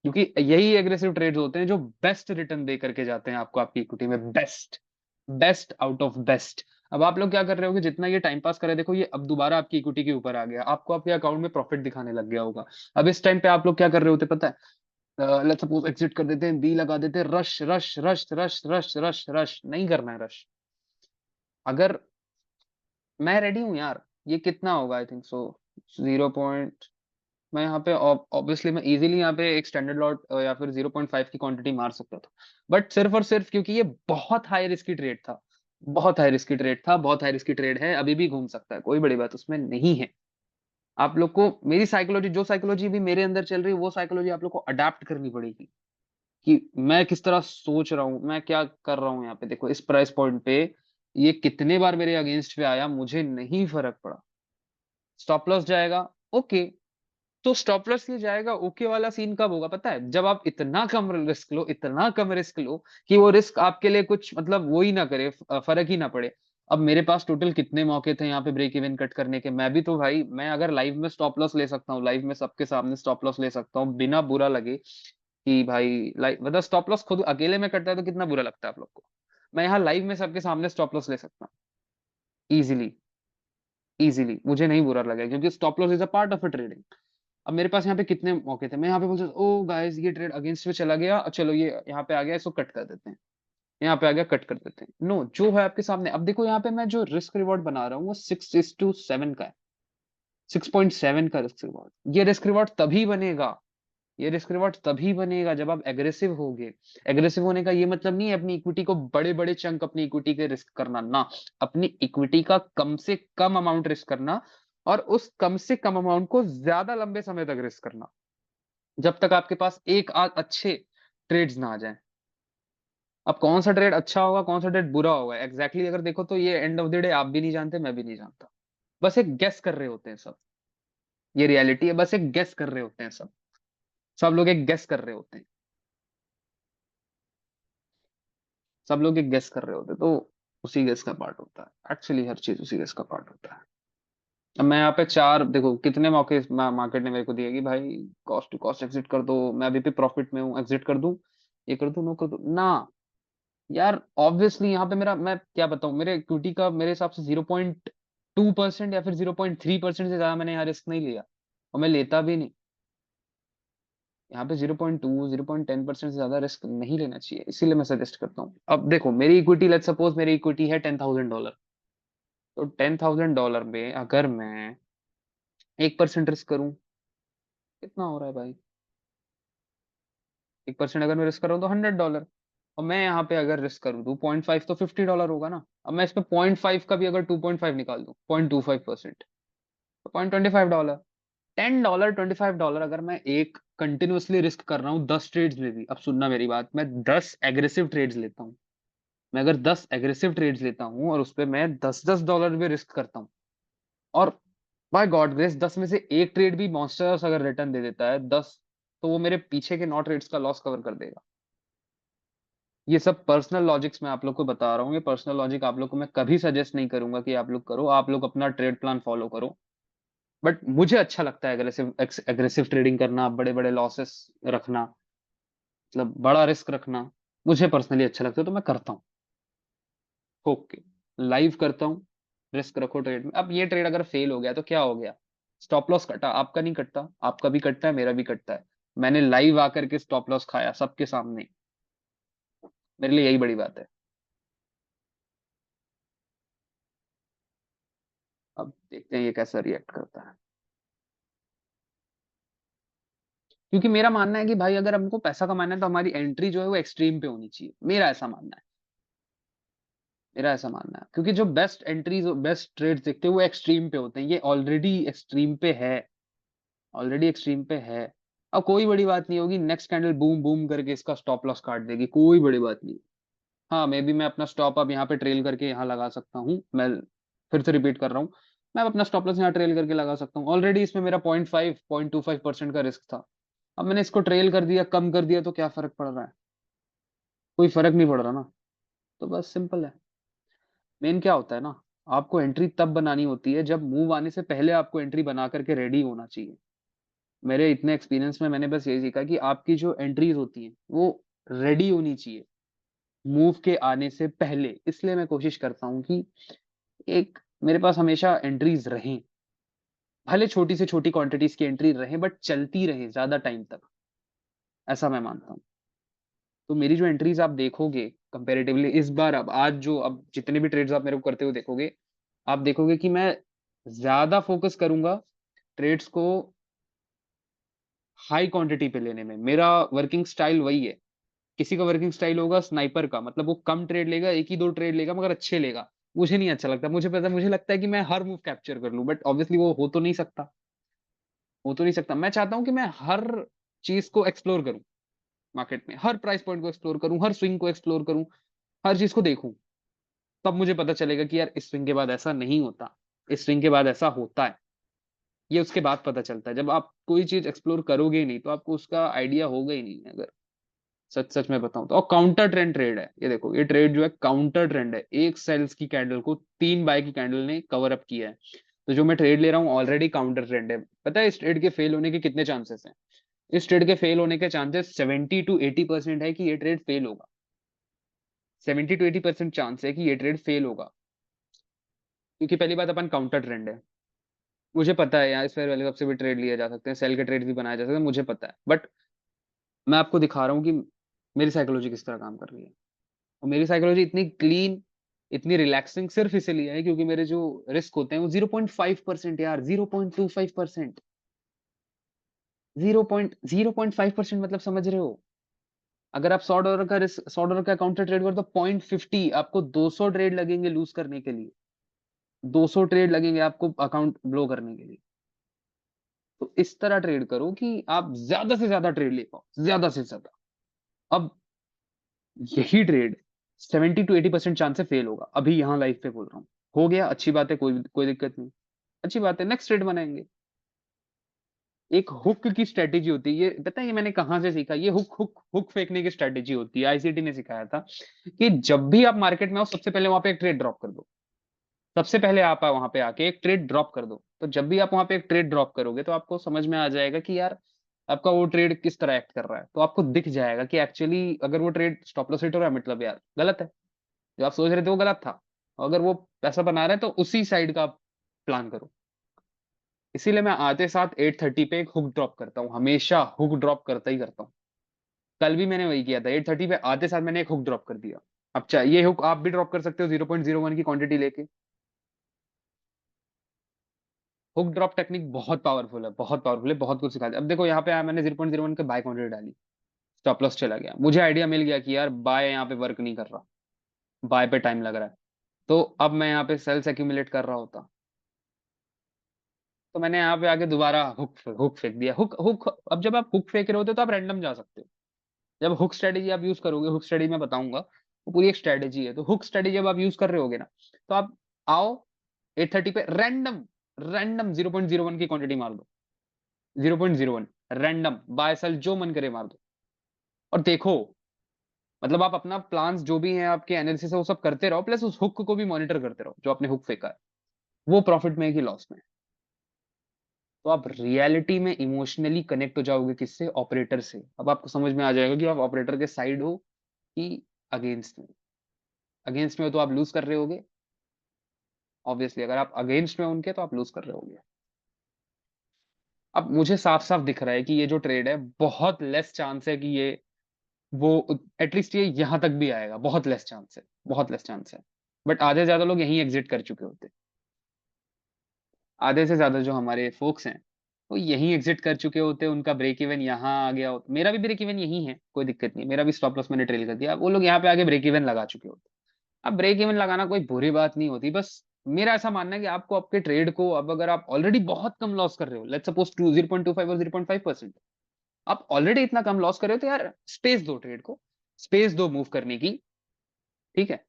क्योंकि यही एग्रेसिव ट्रेड्स होते हैं जो बेस्ट रिटर्न दे करके जाते हैं आपको आपकी इक्विटी में, best, best out of best. अब आप लोग क्या कर रहे होगे, जितना ये टाइम पास करे, देखो ये अब दोबारा आपकी इक्विटी के ऊपर आ गया, आपको आपके अकाउंट में प्रॉफिट दिखाने लग गया होगा। अब इस टाइम पे आप लोग क्या कर रहे होते पता है, लेट्स सपोज एग्जिट कर देते हैं, बी लगा देते हैं, rush rush rush rush rush rush rush नहीं करना है रश। अगर मैं रेडी हूँ यार, ये कितना होगा, आई थिंक सो 0 मैं यहाँ पे ऑब्वियसली मैं इजीली यहाँ पे एक स्टैंडर्ड लॉट या फिर 0.5 की क्वांटिटी मार सकता था, बट सिर्फ और सिर्फ क्योंकि ये बहुत हाई रिस्की ट्रेड था, बहुत हाई रिस्की ट्रेड था, बहुत हाई रिस्की ट्रेड है, अभी भी घूम सकता है, कोई बड़ी बात उसमें नहीं है। आप लोग को मेरी साइकोलॉजी, जो साइकोलॉजी भी मेरे अंदर चल रही है, वो साइकोलॉजी आप लोग को अडाप्ट करनी पड़ेगी कि मैं किस तरह सोच रहा हूँ, मैं क्या कर रहा हूँ यहाँ पे। देखो इस प्राइस पॉइंट पे ये कितने बार मेरे अगेंस्ट पे आया, मुझे नहीं फर्क पड़ा, स्टॉप लॉस जाएगा, ओके, तो स्टॉप लॉस ये जाएगा, ओके वाला सीन कब होगा पता है, जब आप इतना कम रिस्क लो, इतना कम रिस्क लो कि वो रिस्क आपके लिए कुछ मतलब वो ही ना करे, फर्क ही ना पड़े। अब मेरे पास टोटल कितने मौके थे यहाँ पे ब्रेक इवन कट करने के, मैं भी तो भाई, मैं अगर लाइव में स्टॉप लॉस ले सकता हूँ, लाइव में सबके सामने स्टॉप लॉस ले सकता हूँ बिना बुरा लगे कि भाई लाइव मतलब स्टॉप लॉस खुद अकेले में कटता है तो कितना बुरा लगता है आप लोग को, मैं यहाँ लाइव में सबके सामने स्टॉप लॉस ले सकता हूँ इजिली, इजिली मुझे नहीं बुरा लगा, क्योंकि stop loss is a part of a trading. अब मेरे पास यहाँ पे कितने मौके थे, मैं यहाँ पे बोलता ओ गाइस ये ट्रेड अगेंस्ट में चला गया, चलो ये यहाँ पे आ गया, इसको कट कर देते हैं, यहाँ पे आ गया कट कर देते हैं, नो जो है आपके सामने। अब देखो यहाँ पे मैं जो रिस्क रिवॉर्ड बना रहा हूँ वो 6:7 का है, 6.7 का रिस्क रिवॉर्ड। ये रिस्क रिवॉर्ड तभी बनेगा, ये रिस्क रिवॉर्ड तभी बनेगा जब आप एग्रेसिव होगे। एग्रेसिव होने का ये मतलब नहीं है अपनी इक्विटी को बड़े बड़े चंक अपनी इक्विटी के रिस्क करना ना, अपनी इक्विटी का कम से कम अमाउंट रिस्क करना, और उस कम से कम अमाउंट को ज्यादा लंबे समय तक रिस्क करना, जब तक आपके पास एक आध अच्छे ट्रेड्स ना आ जाएं। अब कौन सा ट्रेड अच्छा होगा, कौन सा ट्रेड बुरा होगा, एग्जैक्टली अगर देखो तो ये एंड ऑफ द डे आप भी नहीं जानते, मैं भी नहीं जानता, बस एक गेस कर रहे होते हैं सब, ये रियलिटी है, बस एक गेस कर रहे होते हैं सब, सब लोग एक गेस कर रहे होते हैं, सब लोग एक गेस कर रहे होते हैं, तो उसी गेस का पार्ट होता है, एक्चुअली हर चीज उसी गेस का पार्ट होता है। अब मैं यहाँ पे चार, देखो कितने मौके मार्केट ने मेरे को दिए कि भाई कॉस्ट टू कॉस्ट एग्जिट कर दो, मैं अभी भी प्रॉफिट में हूँ, एग्जिट कर दूं, ये कर दूं, नो कर दूं ना। यार ऑब्वियसली यहाँ पे मेरा, मैं क्या बताऊं, मेरे इक्विटी का मेरे हिसाब से 0.2% या फिर 0.3% से ज्यादा मैंने यहाँ रिस्क नहीं लिया, और मैं लेता भी नहीं। यहाँ पे 0.2 0.10% से ज्यादा रिस्क नहीं लेना चाहिए, इसीलिए मैं सजेस्ट करता हूँ। अब देखो मेरी इक्विटी, लेट्स सपोज मेरी इक्विटी है $10,000, तो $10,000 में अगर मैं 1% रिस्क करूं, कितना हो रहा है भाई? 1% अगर मैं रिस्क कर रहा हूँ तो $100, और मैं यहाँ पे अगर रिस्क करूँ 2.5 तो $50 होगा ना। अब मैं इसमें 0.5 का भी अगर 2.5 निकाल दूं, 0.25%, तो $25। $10 $25, अगर मैं एक कंटिन्यूअसली रिस्क कर रहा हूँ 10 ट्रेड्स में भी, अब सुनना मेरी बात, मैं 10 एग्रेसिव ट्रेड्स लेता हूँ, मैं अगर 10 एग्रेसिव ट्रेड्स लेता हूँ और उस पर मैं $10 भी रिस्क करता हूँ, और बाय गॉड ग्रेस 10 में से एक ट्रेड भी मॉन्स्टर्स अगर रिटर्न दे देता है 10, तो वो मेरे पीछे के 9 ट्रेड्स का लॉस कवर कर देगा। ये सब पर्सनल लॉजिक्स मैं आप लोग को बता रहा हूँ, ये पर्सनल लॉजिक आप लोग को मैं कभी सजेस्ट नहीं करूंगा कि आप लोग करो, आप लोग अपना ट्रेड प्लान फॉलो करो। बट मुझे अच्छा लगता है एग्रेसिव एग्रेसिव ट्रेडिंग करना, बड़े बड़े लॉसेस रखना, मतलब बड़ा रिस्क रखना, मुझे पर्सनली अच्छा लगता है, तो मैं करता हूँ। ओके, लाइव करता हूँ, रिस्क रखो ट्रेड में। अब ये ट्रेड अगर फेल हो गया तो क्या हो गया? स्टॉप लॉस कटा, आपका नहीं कटता, आपका भी कटता है, मेरा भी कटता है। मैंने लाइव आकर के स्टॉप लॉस खाया सबके सामने, मेरे लिए यही बड़ी बात है। अब देखते हैं ये कैसा रिएक्ट करता है, क्योंकि मेरा मानना है कि भाई अगर हमको पैसा कमाना है तो हमारी एंट्री जो है वो एक्सट्रीम पे होनी चाहिए, मेरा ऐसा मानना है। मेरा ऐसा मानना है, क्योंकि जो बेस्ट एंट्रीज, बेस्ट ट्रेड्स देखते हैं वो एक्सट्रीम पे होते हैं, ये ऑलरेडी एक्सट्रीम पे है, ऑलरेडी एक्सट्रीम पे है। अब कोई बड़ी बात नहीं होगी, नेक्स्ट कैंडल बूम बूम करके इसका स्टॉप लॉस काट देगी, कोई बड़ी बात नहीं। हाँ, मे बी मैं अपना स्टॉप अब यहाँ पे ट्रेल करके यहाँ लगा सकता हूँ, मैं फिर से रिपीट कर रहा हूँ, मैं अपना स्टॉप लॉस यहाँ ट्रेल करके लगा सकता हूँ। ऑलरेडी इसमें मेरा 0.25% का रिस्क था, अब मैंने इसको ट्रेल कर दिया, कम कर दिया, तो क्या फर्क पड़ रहा है? कोई फर्क नहीं पड़ रहा ना। तो बस सिंपल है। मेन क्या होता है ना, आपको एंट्री तब बनानी होती है जब मूव आने से पहले आपको एंट्री बना करके रेडी होना चाहिए। मेरे इतने एक्सपीरियंस में मैंने बस यही सीखा कि आपकी जो एंट्रीज होती हैं वो रेडी होनी चाहिए मूव के आने से पहले, इसलिए मैं कोशिश करता हूँ कि एक मेरे पास हमेशा एंट्रीज रहें, भले छोटी से छोटी क्वांटिटीज की एंट्री रहें बट चलती रहें ज्यादा टाइम तक, ऐसा मैं मानता हूँ। तो मेरी जो एंट्रीज आप देखोगे कंपेरेटिवली इस बार, अब आज जो, अब जितने भी ट्रेड्स आप मेरे को करते हुए देखोगे, आप देखोगे कि मैं ज्यादा फोकस करूंगा ट्रेड्स को हाई क्वांटिटी पे लेने में। मेरा वर्किंग स्टाइल वही है। किसी का वर्किंग स्टाइल होगा स्नाइपर का, मतलब वो कम ट्रेड लेगा, एक ही दो ट्रेड लेगा मगर अच्छे लेगा। मुझे नहीं अच्छा लगता, मुझे पता, मुझे लगता है कि मैं हर मूव कैप्चर कर लूं, बट ऑब्वियसली वो हो तो नहीं सकता, हो तो नहीं सकता। मैं चाहता हूं कि मैं हर चीज को एक्सप्लोर करूं, मार्केट में हर प्राइस पॉइंट को एक्सप्लोर करूं, हर स्विंग को एक्सप्लोर करूं, हर चीज को देखूं। तब मुझे पता चलेगा कि यार इस स्विंग के बाद ऐसा नहीं होता, इस स्विंग के बाद ऐसा होता है। ये उसके बाद पता चलता है। जब आप कोई चीज एक्सप्लोर करोगे ही नहीं तो आपको उसका आइडिया होगा ही नहीं, अगर सच सच में बताऊं तो। और काउंटर ट्रेंड ट्रेड है ये, देखो ये ट्रेड जो है काउंटर ट्रेंड है, एक सेल्स की कैंडल को 3 बाय की कैंडल ने कवर अप किया है। तो जो मैं ट्रेड ले रहा हूँ ऑलरेडी काउंटर ट्रेंड है। पता है इस ट्रेड के फेल होने के कितने चांसेस हैं? इस ट्रेड के फेल होने के चांसेस 70 to 80% है कि ये ट्रेड फेल होगा। 70 to 80% चांस है कि ये ट्रेड फेल होगा, क्योंकि पहली बात अपन काउंटर ट्रेंड है। मुझे पता है यहाँ इस फेयर वैल्यू से भी ट्रेड लिए जा सकते हैं, सेल के ट्रेड भी बनाए जा सकते हैं, मुझे पता है, बट मैं आपको दिखा रहा हूँ कि मेरी साइकोलॉजी किस तरह काम कर रही है। और मेरी साइकोलॉजी इतनी क्लीन, इतनी रिलैक्सिंग सिर्फ इसीलिए है क्योंकि मेरे जो रिस्क होते हैं वो 0.5% यार, 0.25%। 0.05% मतलब समझ रहे हो? अगर आप $100 का काउंटर ट्रेड कर तो 0.50 आपको 200 ट्रेड लगेंगे लूज करने के लिए, 200 ट्रेड लगेंगे आपको अकाउंट ब्लो करने के लिए। तो इस तरह ट्रेड करो कि आप ज्यादा से ज्यादा ट्रेड ले पाओ, ज्यादा से ज्यादा। अब यही ट्रेड 70 to 80% चांस से फेल होगा, अभी यहाँ लाइफ पे बोल रहा हूँ। हो गया, अच्छी बात है, कोई कोई दिक्कत नहीं, अच्छी बात है, नेक्स्ट ट्रेड बनाएंगे। एक हुक की स्ट्रेटेजी होती है, ये पता है ये मैंने कहाँ से सीखा? ये हुक हुक हुक फेंकने की स्ट्रेटेजी होती है, आईसीटी ने सिखाया था कि जब भी आप मार्केट में आओ सबसे पहले वहां पे एक ट्रेड ड्रॉप कर दो। सबसे पहले आप वहां पे आके एक ट्रेड ड्रॉप कर दो, तो जब भी आप वहां पे एक ट्रेड ड्रॉप करोगे तो आपको समझ में आ जाएगा कि यार आपका वो ट्रेड किस तरह एक्ट कर रहा है, तो आपको दिख जाएगा कि एक्चुअली अगर वो ट्रेड स्टॉप लॉस हिट हो रहा है मतलब यार गलत है, जो आप सोच रहे थे वो गलत था। अगर वो पैसा बना रहे हैं तो उसी साइड का आप प्लान करो। इसीलिए मैं आते साथ 8:30 पे एक हुक ड्रॉप करता हूँ, हमेशा हुक ड्रॉप करता ही करता हूँ। कल भी मैंने वही किया था, 8:30 पे आते साथ मैंने एक हुक ड्रॉप कर दिया। अब चाहिए ये हुक आप भी ड्रॉप कर सकते हो 0.01 की क्वांटिटी लेके। हुक ड्रॉप टेक्निक बहुत पावरफुल है, बहुत पावरफुल है, बहुत कुछ सिखाती है। अब देखो यहाँ पे आया मैंने 0.01 के बाय क्वांटिटी डाली, स्टॉप लॉस चला गया, मुझे आइडिया मिल गया कि यार बाय यहाँ पे वर्क नहीं कर रहा, बाय पे टाइम लग रहा है। तो अब मैं यहाँ पे सेल्स एक्यूमुलेट कर रहा होता, तो मैंने यहाँ पे आके दोबारा हुक हुक फेंक दिया। हुक हुक अब जब आप हुक फेंक रहे होते हो तो आप रैंडम जा सकते हो। जब हुक स्ट्रेटेजी आप यूज करोगे, हुक स्ट्रेटेजी मैं बताऊंगा, वो पूरी एक स्ट्रेटेजी है। तो हुक स्ट्रेटेजी जब आप यूज कर रहे होगे ना, तो आप आओ 8:30 पे रैंडम, रैंडम 0.01 की क्वांटिटी मार दो, 0.01 रैंडम बाय सेल जो मन करे मार दो, और देखो मतलब आप अपना प्लान्स जो भी है आपके एनालिसिस है वो सब करते रहो, प्लस उस हुक को भी मॉनिटर करते रहो जो आपने हुक फेंका है, वो प्रॉफिट में है कि लॉस में। तो आप रियलिटी में इमोशनली कनेक्ट हो जाओगे किससे, ऑपरेटर से। अब आपको समझ में आ जाएगा कि आप ऑपरेटर के साइड हो कि अगेंस्ट में। अगेंस्ट में हो तो आप लूज कर रहे होगे, ऑब्वियसली अगर आप अगेंस्ट में हो उनके तो आप लूज कर रहे होगे। अब मुझे साफ साफ दिख रहा है कि ये जो ट्रेड है बहुत लेस चांस है कि ये वो एटलीस्ट ये यहां तक भी आएगा, बहुत लेस चांस है, बहुत लेस चांस है। बट आधे से ज्यादा लोग यहीं एग्जिट कर चुके होते, आधे से ज्यादा जो हमारे फोक्स हैं वो यहीं एग्जिट कर चुके होते, उनका ब्रेक इवन यहाँ आ गया होता। मेरा भी ब्रेक इवन यही है, कोई दिक्कत नहीं, मेरा भी स्टॉप लॉस मैंने ट्रेल कर दिया, वो लोग यहाँ पे आके ब्रेक इवन लगा चुके होते। अब ब्रेक इवन लगाना कोई बुरी बात नहीं होती, बस मेरा ऐसा मानना है कि आपको आपके ट्रेड को, अब अगर आप ऑलरेडी बहुत कम लॉस कर रहे हो, लेट्स सपोज 0.25 और 0.5%, आप ऑलरेडी इतना कम लॉस कर रहे हो तो यार स्पेस दो ट्रेड को, स्पेस दो मूव करने की। ठीक है,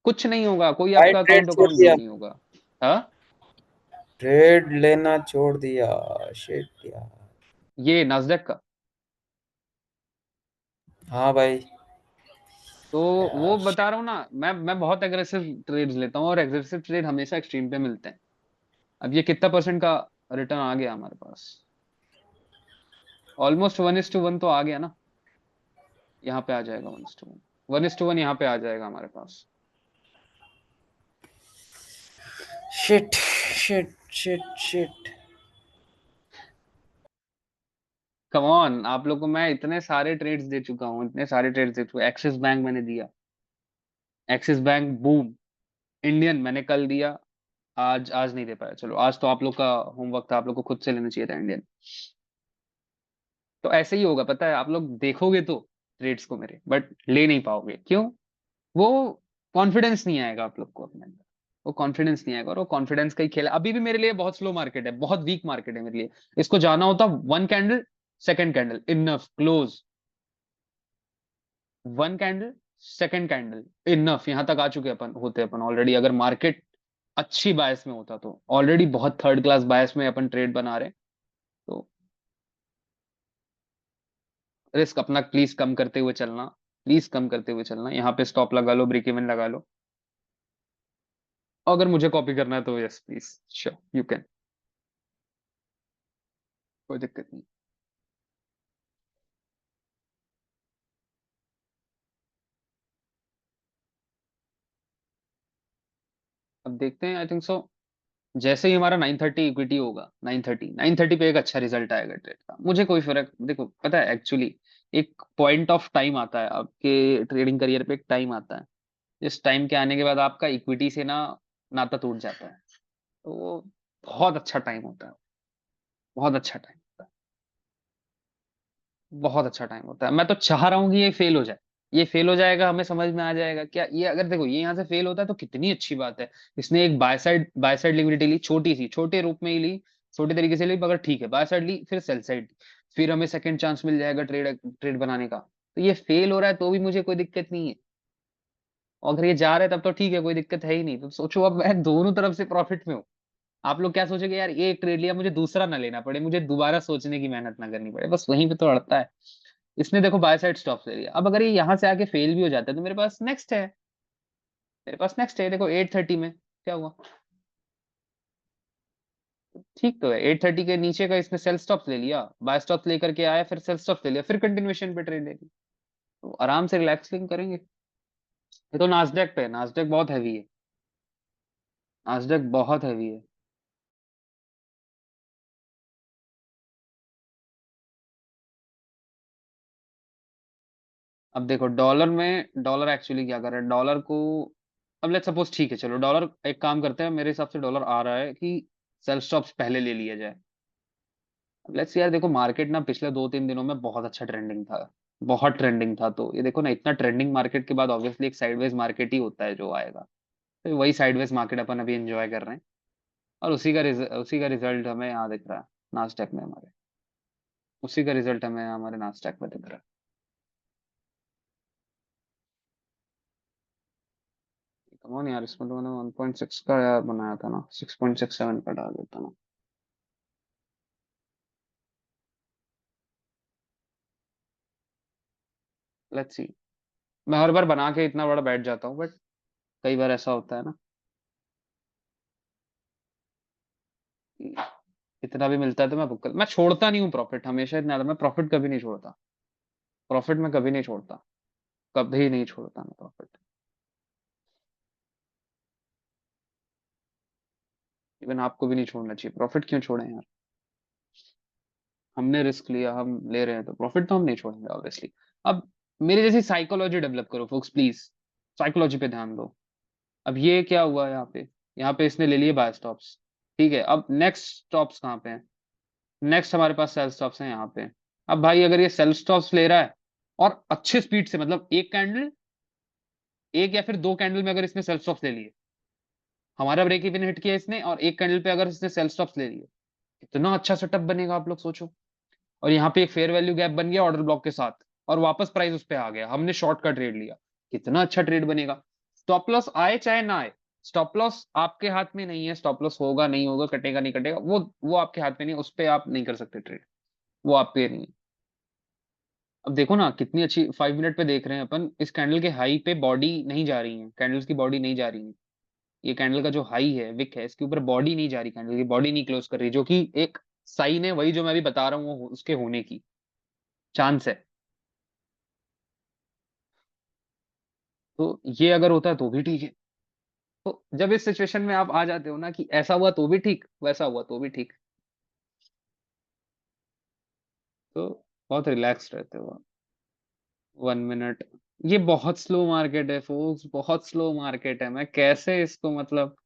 कुछ नहीं होगा, कोई भाई आपका ट्रेड अकाउंट छोड़ अकाउंट दिया, बंद नहीं होगा। हाँ, ट्रेड लेना छोड़ दिया। शिट यार। ये नास्डैक का, हाँ भाई। तो वो यार बता रहा हूँ ना, मैं बहुत एग्रेसिव ट्रेड्स लेता हूँ, और एग्रेसिव ट्रेड हमेशा एक्सट्रीम पे मिलते हैं। अब ये कितना परसेंट का रिटर्न आ गया हमारे पास, ऑलमोस्ट 1:1 तो आ गया ना, यहाँ पे आ जाएगा 1:1, 1:1 यहाँ पे आ जाएगा हमारे पास। Shit shit shit shit. Come on, आप लोग को मैं इतने सारे ट्रेड्स दे चुका हूँ, इतने सारे ट्रेड्स दे चुका हूँ। एक्सिस बैंक मैंने दिया, एक्सिस बैंक बूम। इंडियन मैंने कल दिया, आज आज नहीं दे पाया, चलो आज तो आप लोग का होमवर्क था, आप लोग को खुद से लेना चाहिए था इंडियन। तो ऐसे ही होगा, पता है, आप लोग देखोगे तो ट्रेड्स को मेरे, बट ले नहीं पाओगे, क्यों? वो कॉन्फिडेंस नहीं आएगा आप लोग को अपने अंदर, वो कॉन्फिडेंस नहीं आएगा, और वो कॉन्फिडेंस का ही खेल है। अभी भी मेरे लिए बहुत स्लो मार्केट है, बहुत वीक मार्केट है मेरे लिए। इसको जाना होता one candle, second candle enough close, one candle, second candle enough, यहां तक आ चुके अपन होते अपन ऑलरेडी, अगर मार्केट अच्छी बायस में होता तो ऑलरेडी बहुत थर्ड क्लास बायस में अपन ट्रेड बना रहे हैं। तो रिस्क अपना प्लीज कम करते हुए चलना, प्लीज कम करते हुए चलना, यहाँ पे स्टॉप लगा लो, ब्रेक इवन लगा लो। अगर मुझे कॉपी करना है तो yes please, sure you can, कोई दिक्कत नहीं। अब देखते हैं, आई थिंक सो जैसे ही हमारा 9:30 इक्विटी होगा, 9:30 पे एक अच्छा रिजल्ट आएगा ट्रेड का, मुझे कोई फर्क, देखो पता है एक्चुअली एक पॉइंट ऑफ टाइम आता है आपके ट्रेडिंग करियर पे, एक टाइम आता है, इस टाइम के आने के बाद आपका इक्विटी से ना नाता टूट जाता है। तो वो बहुत अच्छा टाइम होता है, बहुत अच्छा टाइम होता है, बहुत अच्छा टाइम होता है। मैं तो चाह रहा हूँ कि ये फेल हो जाए, ये फेल हो जाएगा, हमें समझ में आ जाएगा क्या ये, अगर देखो ये यहाँ से फेल होता है तो कितनी अच्छी बात है। इसने एक बाय साइड लिक्विडिटी ली, छोटी सी, छोटे रूप में ही ली, छोटे तरीके से ली, मगर ठीक है, बाय साइड ली, फिर सेल साइड, फिर हमें सेकंड चांस मिल जाएगा ट्रेड ट्रेड बनाने का। तो ये फेल हो रहा है तो भी मुझे कोई दिक्कत नहीं है, और अगर ये जा रहा है तब तो ठीक है, कोई दिक्कत है ही नहीं। तो सोचो अब मैं दोनों तरफ से प्रॉफिट में हूँ। आप लोग क्या सोचोगे, यार ये एक ट्रेड लिया, मुझे दूसरा ना लेना पड़े, मुझे दोबारा सोचने की मेहनत ना करनी पड़े, बस वहीं पे तो अड़ता है। इसने देखो बाय साइड स्टॉप ले लिया, अब अगर ये यहां से आके फेल भी हो जाता है तो मेरे पास नेक्स्ट है, मेरे पास नेक्स्ट है। देखो 8:30 में क्या हुआ, ठीक तो है, 830 के नीचे का इसने सेल स्टॉप्स ले लिया, बाय स्टॉप्स लेकर के आया, फिर सेल स्टॉप्स ले लिया, फिर कंटिन्यूएशन पे ट्रेड ले ली, तो आराम से रिलैक्सिंग करेंगे। ये तो नास्डैक पे है, नास्डैक बहुत हैवी है, नास्डैक बहुत हैवी है। अब देखो डॉलर में, डॉलर एक्चुअली क्या कर रहा है, डॉलर को अब लेट्स सपोज, ठीक है चलो डॉलर, एक काम करते हैं, मेरे हिसाब से डॉलर आ रहा है कि सेल स्टॉप्स पहले ले लिया जाए। लेट्स यार देखो मार्केट ना पिछले 2-3 दिनों में बहुत अच्छा ट्रेंडिंग था, बहुत ट्रेंडिंग था, तो ये देखो ना इतना ट्रेंडिंग मार्केट के बाद ऑब्वियसली एक साइडवेज मार्केट ही होता है जो आएगा, तो वही साइडवेज मार्केट अपन अभी एंजॉय कर रहे हैं, और उसी का रिजल्ट हमें यहाँ दिख रहा है, नास्डैक में हमारे, उसी का रिजल्ट हमें हमारे नास्डैक में दिख रहा है। कम ऑन यार, इसमें तो मैंने 1.6 का यार बनाया था ना, 6.67 का डाल देता ना। लेट्स सी, मैं हर बार बना के इतना बड़ा बैठ जाता हूँ, बट कई बार ऐसा होता है ना कि इतना भी मिलता है तो मैं बुक कर, मैं छोड़ता नहीं हूँ प्रॉफिट, हमेशा इतना मैं प्रॉफिट कभी नहीं छोड़ता, प्रॉफिट में कभी नहीं छोड़ता, कभी नहीं छोड़ता मैं प्रॉफिट। इवन आपको भी नहीं छोड़ना चाहिए, प्रॉफिट क्यों छोड़ें यार, हमने रिस्क लिया, हम ले रहे हैं तो प्रॉफिट तो हम नहीं छोड़ेंगे ऑब्वियसली। अब मेरी जैसी साइकोलॉजी डेवलप करो फोक्स प्लीज, साइकोलॉजी पे ध्यान दो। अब ये क्या हुआ यहाँ पे इसने ले लिए बाय स्टॉप्स, ठीक है, अब नेक्स्ट स्टॉप्स कहाँ पे हैं, नेक्स्ट हमारे पास सेल स्टॉप्स हैं यहाँ पे। अब भाई अगर ये सेल स्टॉप्स ले रहा है और अच्छे स्पीड से, मतलब एक कैंडल, एक या फिर दो कैंडल में अगर इसने सेल स्टॉप्स ले लिए, हमारा ब्रेक इवन हिट किया इसने, और एक कैंडल पे अगर इसने सेल स्टॉप्स ले लिए, कितना अच्छा सेटअप बनेगा आप लोग सोचो। और यहाँ पे एक फेयर वैल्यू गैप बन गया ऑर्डर ब्लॉक के साथ, और वापस प्राइस उस पे आ गया, हमने शॉर्ट का ट्रेड लिया, कितना अच्छा ट्रेड बनेगा। स्टॉप लॉस आए चाहे ना आए, स्टॉप लॉस आपके हाथ में नहीं है, स्टॉप लॉस होगा नहीं होगा, कटेगा नहीं कटेगा, वो आपके हाथ में नहीं है, उस पे आप नहीं कर सकते ट्रेड, वो आप पे नहीं है। अब देखो ना कितनी अच्छी 5 मिनट पे देख रहे हैं अपन, इस कैंडल के हाई पे बॉडी नहीं जा रही है, कैंडल्स की बॉडी नहीं जा रही है, ये कैंडल का जो हाई है विक है, इसके ऊपर बॉडी नहीं जा रही, कैंडल की बॉडी नहीं क्लोज कर रही, जो कि एक साइन है, वही जो मैं अभी बता रहा हूँ उसके होने की चांस है। तो ये अगर होता है तो भी ठीक है। तो जब इस सिचुएशन में आप आ जाते हो ना कि ऐसा हुआ तो भी ठीक, वैसा हुआ तो भी ठीक, तो बहुत रिलैक्स रहते हो आप। 1 मिनट, ये बहुत स्लो मार्केट है फोक्स, बहुत स्लो मार्केट है, मैं कैसे इसको मतलब